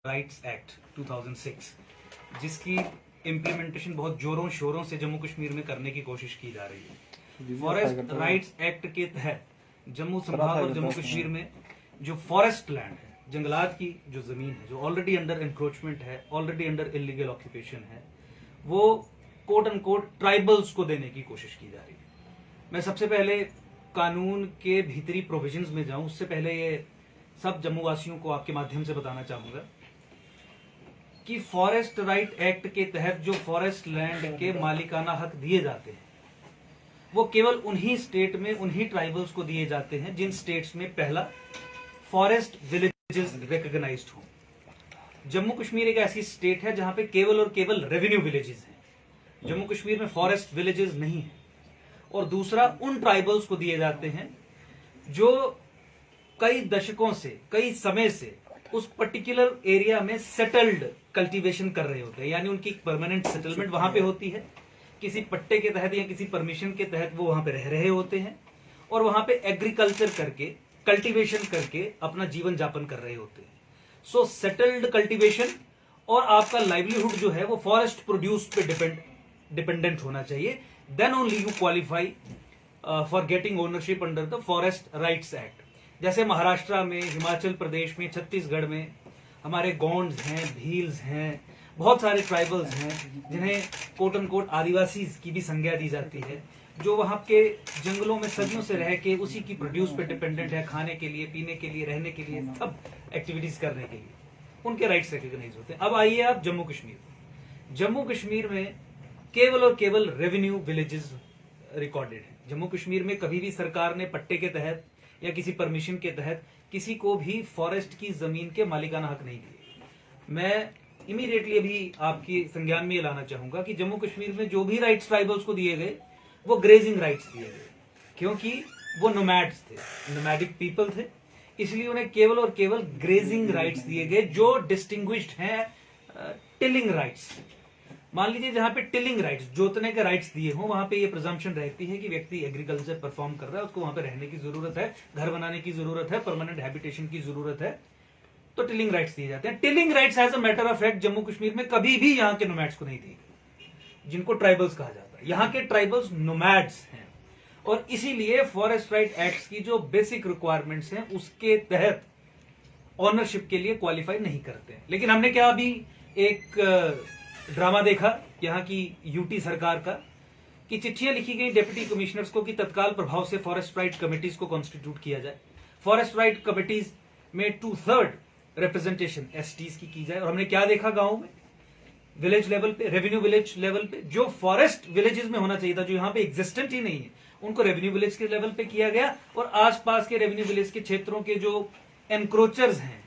Rights act 2006 जिसकी implementation बहुत जोरों शोरों से जम्मू कश्मीर में करने की कोशिश की जा रही है। फॉरेस्ट राइट्स एक्ट के तहत जम्मू संभाग और जम्मू कश्मीर में जो फॉरेस्ट लैंड है, जंगलात की जो जमीन है, जो ऑलरेडी अंडर एनक्रोचमेंट है, ऑलरेडी अंडर इलीगल ऑक्यूपेशन है, वो कोट एंड कोट ट्राइबल्स को देने की कोशिश की जा रही है। मैं सबसे पहले कानून के भीतरी प्रोविजंस में जाऊं उससे पहले ये सब जम्मू वासियों को आपके माध्यम से बताना चाहूंगा कि फॉरेस्ट राइट एक्ट के तहत जो फॉरेस्ट लैंड के मालिकाना हक दिए जाते हैं वो केवल उन्हीं स्टेट में उन्हीं ट्राइबल्स को दिए जाते हैं जिन स्टेट्स में पहला फॉरेस्ट विलेजेस रिकॉग्नाइज्ड हो। जम्मू कश्मीर एक ऐसी स्टेट है जहां पे केवल और केवल रेवेन्यू विलेजेस हैं। जम्मू कश्मीर में फॉरेस्ट विलेजेस नहीं है। और दूसरा, उन ट्राइबल्स को दिए जाते हैं जो कई दशकों से, कई समय से उस पर्टिकुलर एरिया में सेटल्ड कल्टीवेशन कर रहे होते हैं, यानी उनकी परमानेंट सेटलमेंट वहां पे होती है। किसी पट्टे के तहत या किसी परमिशन के तहत वो वहां पे रह रहे होते हैं और वहां पे एग्रीकल्चर करके, कल्टीवेशन करके अपना जीवन जापन कर रहे होते हैं। सो सेटल्ड कल्टीवेशन और आपका लाइवलीहुड जो है वो फॉरेस्ट प्रोड्यूस पे डिपेंडेंट होना चाहिए। Then only you qualify for getting ownership under the Forest Rights Act. जैसे महाराष्ट्र में, हिमाचल प्रदेश में, छत्तीसगढ़ में हमारे गोंड्स हैं, भील्स हैं, बहुत सारे ट्राइबल्स हैं जिन्हें कोट एंड कोट आदिवासी की भी संज्ञा दी जाती है, जो वहां के जंगलों में सदियों से रह के उसी की प्रोड्यूस पे डिपेंडेंट है, खाने के लिए, पीने के लिए, रहने के लिए, सब एक्टिविटीज करने के लिए उनके राइट्स रिकॉग्नाइज होते हैं। अब आइए आप जम्मू कश्मीर। जम्मू कश्मीर में केवल और केवल रेवेन्यू विलेजेस रिकॉर्डेड है। जम्मू कश्मीर में कभी भी सरकार ने पट्टे के तहत या किसी परमिशन के तहत किसी को भी फॉरेस्ट की जमीन के मालिकाना हक नहीं दिए। मैं इमीडिएटली अभी आपकी संज्ञान में ये लाना चाहूंगा कि जम्मू कश्मीर में जो भी राइट्स ट्राइबल्स को दिए गए वो ग्रेजिंग राइट्स दिए गए, क्योंकि वो नोमैड्स थे, नोमैडिक पीपल थे, इसलिए उन्हें केवल और केवल ग्रेजिंग राइट्स दिए गए जो डिस्टिंग्विश्ड हैं टिलिंग राइट्स। मान लीजिए जहां पे टिलिंग राइट्स, जोतने के राइट्स दिए हों, वहां पे ये प्रिजम्पशन रहती है कि व्यक्ति एग्रीकल्चर परफॉर्म कर रहा है, उसको वहां पे रहने की जरूरत है, घर बनाने की जरूरत है, परमानेंट हैबिटेशन की जरूरत है, तो टिलिंग राइट्स दिए जाते हैं। Tilling rights as a matter of fact Jammu Kashmir में कभी भी यहाँ के नोमैड्स को नहीं दिए गए, जिनको ट्राइबल्स कहा जाता है। यहाँ के ट्राइबल्स नोमैड्स हैं और इसीलिए फॉरेस्ट राइट एक्ट की जो बेसिक रिक्वायरमेंट्स हैं उसके तहत ऑनरशिप के लिए क्वालिफाई नहीं करते हैं। लेकिन हमने क्या अभी एक ड्रामा देखा यहाँ की यूटी सरकार का कि चिट्ठियां लिखी गई डिप्टी कमिश्नर्स को कि तत्काल प्रभाव से फॉरेस्ट राइट कमिटीज को कॉन्स्टिट्यूट किया जाए, फॉरेस्ट राइट कमिटीज में 2/3 रिप्रेजेंटेशन एसटीज की जाए। और हमने क्या देखा गांव में, विलेज लेवल पे, रेवेन्यू विलेज लेवल पे, जो फॉरेस्ट विलेजेस में होना चाहिए था, जो यहाँ पे एग्जिस्टेंट ही नहीं है, उनको रेवेन्यू विलेज के लेवल पे किया गया और आसपास के रेवेन्यू विलेज के क्षेत्रों के जो एनक्रोचर्स हैं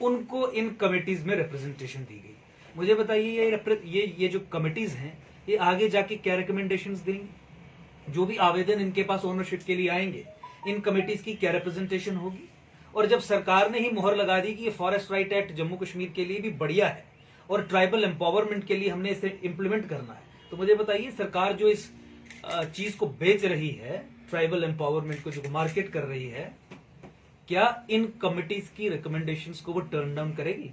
उनको इन कमिटीज में रिप्रेजेंटेशन दी गई। मुझे बताइए ये जो कमिटीज हैं ये आगे जाके क्या रिकमेंडेशंस देंगे? जो भी आवेदन इनके पास ओनरशिप के लिए आएंगे, इन कमिटीज की क्या रिप्रेजेंटेशन होगी? और जब सरकार ने ही मोहर लगा दी कि ये forest right act Jammu Kashmir के लिए भी बढ़िया है और ट्राइबल एम्पावरमेंट के लिए हमने इसे इंप्लीमेंट करना है, तो मुझे बताइए सरकार जो इस चीज को बेच रही है, ट्राइबल एम्पावरमेंट को जो मार्केट कर रही है, क्या इन कमिटीज की रिकमेंडेशंस को वो टर्न डाउन करेगी?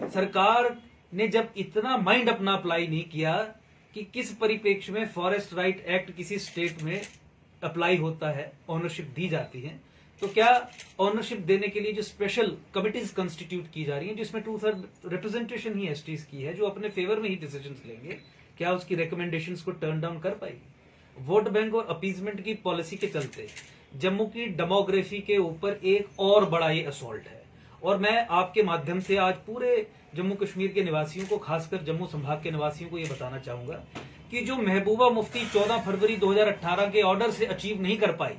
सरकार ने जब इतना माइंड अपना अप्लाई नहीं किया कि किस परिप्रेक्ष्य में फॉरेस्ट राइट एक्ट किसी स्टेट में अप्लाई होता है, ऑनरशिप दी जाती है, तो क्या ऑनरशिप देने के लिए जो स्पेशल कमिटीज कंस्टिट्यूट की जा रही हैं जिसमें 2/3 रिप्रेजेंटेशन ही एसटीज की है, जो अपने फेवर में ही डिसीजंस लेंगे, क्या उसकी रिकमेंडेशंस को टर्न डाउन कर पाएगी? वोट बैंक और अपीजमेंट की पॉलिसी के चलते जम्मू की डेमोग्राफी के ऊपर एक और बड़ा ये असॉल्ट है। और मैं आपके माध्यम से आज पूरे जम्मू कश्मीर के निवासियों को, खासकर जम्मू संभाग के निवासियों को ये बताना चाहूंगा कि जो महबूबा मुफ्ती 14 फरवरी 2018 के ऑर्डर से अचीव नहीं कर पाई,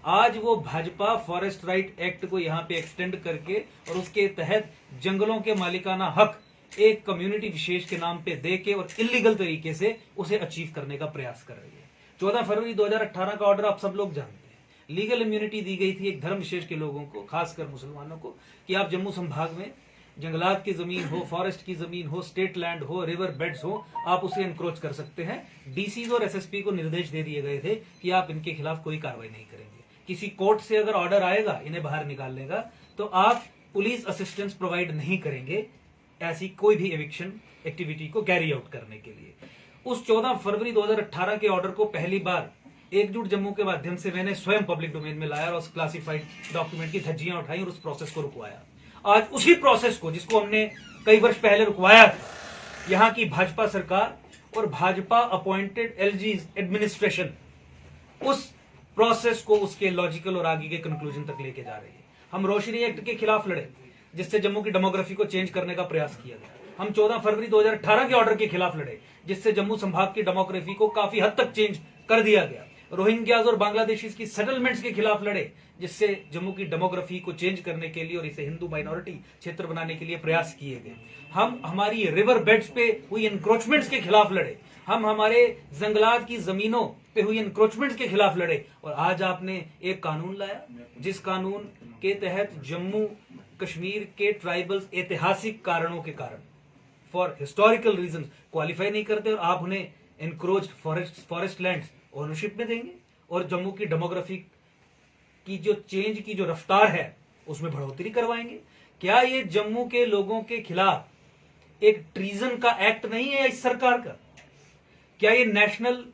आज वो भाजपा फॉरेस्ट राइट एक्ट को यहाँ पे एक्सटेंड करके और उसके तहत जंगलों के मालिकाना हक एक कम्युनिटी विशेष के नाम पे दे के और इलीगल तरीके से उसे अचीव करने का प्रयास कर रही है। 14 फरवरी 2018 का ऑर्डर आप सब लोग जानते हैं। लीगल इम्यूनिटी दी गई थी एक धर्म विशेष के लोगों को, खासकर मुसलमानों को, कि आप जम्मू संभाग में जंगलात की जमीन हो, फॉरेस्ट की जमीन हो, स्टेट लैंड हो, रिवर बेड्स हो, आप उसे एनक्रोच कर सकते हैं। डीसीज और एसएसपी को निर्देश दे दिए गए थे कि आप इनके खिलाफ कोई कार्रवाई नहीं करेंगे। किसी कोर्ट से अगर ऑर्डर आएगा इन्हें बाहर निकालने का, तो आप पुलिस असिस्टेंस प्रोवाइड नहीं करेंगे ऐसी कोई भी एविक्शन एक्टिविटी को कैरी आउट करने के लिए। उस 14 फरवरी 2018 के ऑर्डर को पहली बार एकजुट जम्मू के माध्यम से मैंने स्वयं पब्लिक डोमेन में लाया और उस क्लासिफाइड डॉक्यूमेंट की धज्जियां उठाई और उस प्रोसेस को रुकवाया। आज उसी प्रोसेस को, जिसको हमने कई वर्ष पहले रुकवाया था, यहाँ की भाजपा सरकार और भाजपा अपॉइंटेड एलजी एडमिनिस्ट्रेशन उस प्रोसेस को उसके लॉजिकल और आगे के कंक्लूजन तक लेके जा रही है। हम रोशनी एक्ट के खिलाफ लड़े, जिससे जम्मू की डेमोग्राफी को चेंज करने का प्रयास किया गया। हम 14 फरवरी 2018 के ऑर्डर के खिलाफ लड़े, जिससे जम्मू संभाग की डेमोग्राफी को काफी हद तक चेंज कर दिया गया। रोहिंग्याज और बांग्लादेशीज की सेटलमेंट्स के खिलाफ लड़े, जिससे जम्मू की डेमोग्राफी को चेंज करने के लिए और इसे हिंदू माइनॉरिटी क्षेत्र बनाने के लिए प्रयास किए गए। हम हमारी रिवर बेड्स पे हुई इंक्रोचमेंट्स के खिलाफ लड़े, हम हमारे जंगलात की जमीनों पे हुई इंक्रोचमेंट्स के खिलाफ लड़े। और आज आपने एक कानून लाया, जिस कानून के तहत जम्मू कश्मीर के ट्राइबल्स ऐतिहासिक कारणों के कारण, फॉर हिस्टोरिकल रीजन, क्वालिफाई नहीं करते और आप उन्हें एनक्रोच्ड फॉरेस्ट लैंड्स ओनरशिप में देंगे और जम्मू की डेमोग्राफी की जो चेंज की जो रफ्तार है उसमें बढ़ोतरी करवाएंगे। क्या ये जम्मू के लोगों के खिलाफ एक ट्रीजन का एक्ट नहीं है इस सरकार का? क्या ये नेशनल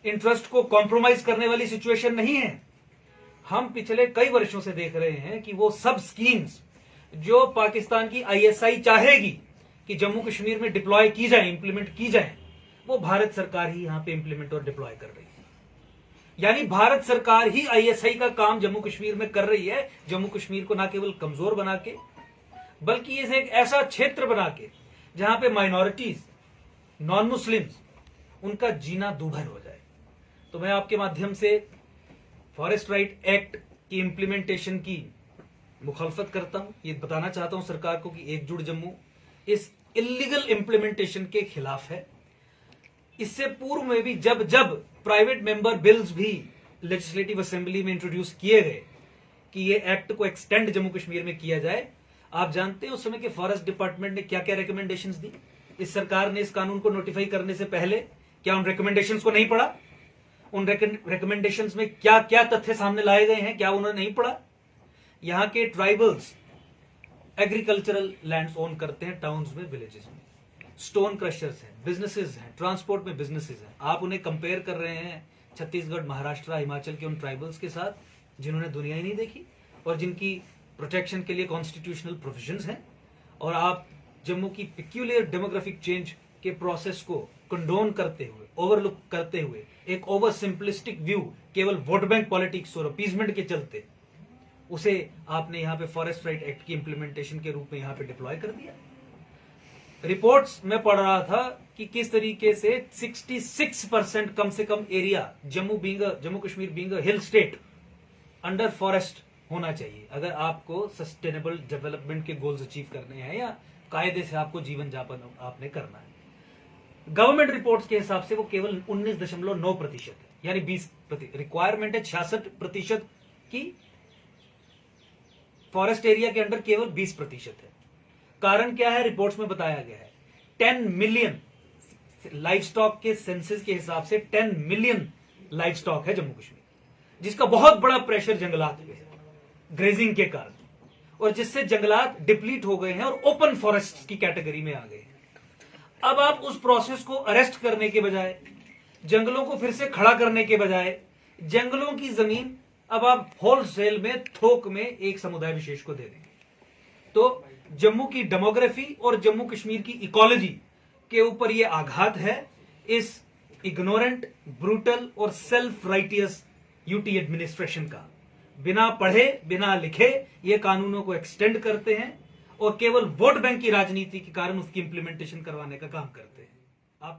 इंटरेस्ट को कॉम्प्रोमाइज करने वाली सिचुएशन नहीं है? हम पिछले कई वर्षों से देख रहे हैं कि वो सब स्कीम्स जो पाकिस्तान की आईएसआई चाहेगी कि जम्मू कश्मीर में डिप्लॉय की जाए, इंप्लीमेंट की जाए, वो भारत सरकार ही यहां पे इंप्लीमेंट और डिप्लॉय कर रही है। यानी भारत सरकार ही आईएसआई का काम जम्मू कश्मीर में कर रही है, जम्मू कश्मीर को ना केवल कमजोर बना के, बल्कि इसे एक ऐसा क्षेत्र बना के जहां पे माइनॉरिटीज, नॉन मुस्लिम्स, उनका जीना दूभर हो जाए। तो मैं आपके माध्यम से फॉरेस्ट राइट एक्ट की इंप्लीमेंटेशन की मुखालफत करता हूं। ये बताना चाहता हूं सरकार को कि एकजुट जम्मू इस इलीगल इंप्लीमेंटेशन के खिलाफ है। इससे पूर्व में भी जब जब प्राइवेट मेंबर बिल्स भी लेजिस्लेटिव असेंबली में इंट्रोड्यूस किए गए कि ये एक्ट को एक्सटेंड जम्मू कश्मीर में किया जाए, आप जानते हैं उस समय के फॉरेस्ट डिपार्टमेंट ने क्या क्या रिकमेंडेशंस दी। इस सरकार ने इस कानून को नोटिफाई करने से पहले क्या उन रिकमेंडेशंस को नहीं पढ़ा? उन रिकमेंडेशंस में क्या क्या तथ्य सामने लाए गए हैं, क्या उन्होंने नहीं पढ़ा? यहाँ के ट्राइबल्स एग्रीकल्चरल लैंड्स ओन करते हैं, टाउन्स में, विलेजेस में, स्टोन क्रशर्स हैं, बिजनेसेस हैं, ट्रांसपोर्ट में बिजनेसेस हैं। आप उन्हें कंपेयर कर रहे हैं छत्तीसगढ़, महाराष्ट्र, हिमाचल के उन ट्राइबल्स के साथ जिन्होंने दुनिया ही नहीं देखी और जिनकी प्रोटेक्शन के लिए कॉन्स्टिट्यूशनल प्रोविजंस हैं। और आप जम्मू की पिक्यूलियर डेमोग्राफिक चेंज के प्रोसेस को कंडोन करते हुए, ओवरलुक करते हुए, एक ओवर सिंपलिस्टिक व्यू, केवल वोट बैंक पॉलिटिक्स और अपीजमेंट के चलते उसे आपने यहाँ पे फॉरेस्ट राइट एक्ट की इंप्लीमेंटेशन के रूप में यहाँ पे डिप्लॉय कर दिया। रिपोर्ट्स में पढ़ रहा था कि किस तरीके से 66% कम से कम area Jammu Kashmir being a hill state under forest होना चाहिए अगर आपको सस्टेनेबल डेवलपमेंट के गोल्स अचीव करने हैं या कायदे से आपको जीवन यापन आपने करना है। गवर्नमेंट रिपोर्ट्स के हिसाब से वो केवल 19.9% है, यानी 20%। रिक्वायरमेंट है 66% की, फॉरेस्ट एरिया के अंडर केवल 20% है। कारण क्या है? रिपोर्ट्स में बताया गया है 10 मिलियन लाइव स्टॉक के सेंसस के हिसाब से 10 मिलियन लाइव स्टॉक है जम्मू कश्मीर, जिसका बहुत बड़ा प्रेशर जंगलात पे है ग्रेजिंग के कारण, और जिससे जंगलात डिप्लीट हो गए हैं और ओपन फॉरेस्ट की कैटेगरी में आ गए हैं। अब आप उस प्रोसेस को अरेस्ट करने के बजाय, जंगलों को फिर से खड़ा करने के बजाय, जंगलों की जमीन अब आप होलसेल में, थोक में एक समुदाय विशेष को दे देंगे। तो जम्मू की डेमोग्राफी और जम्मू कश्मीर की इकोलॉजी के ऊपर यह आघात है इस इग्नोरेंट, ब्रूटल और सेल्फ राइटियस यूटी एडमिनिस्ट्रेशन का। बिना पढ़े, बिना लिखे ये कानूनों को एक्सटेंड करते हैं और केवल वोट बैंक की राजनीति के कारण उसकी इंप्लीमेंटेशन करवाने का काम करते हैं।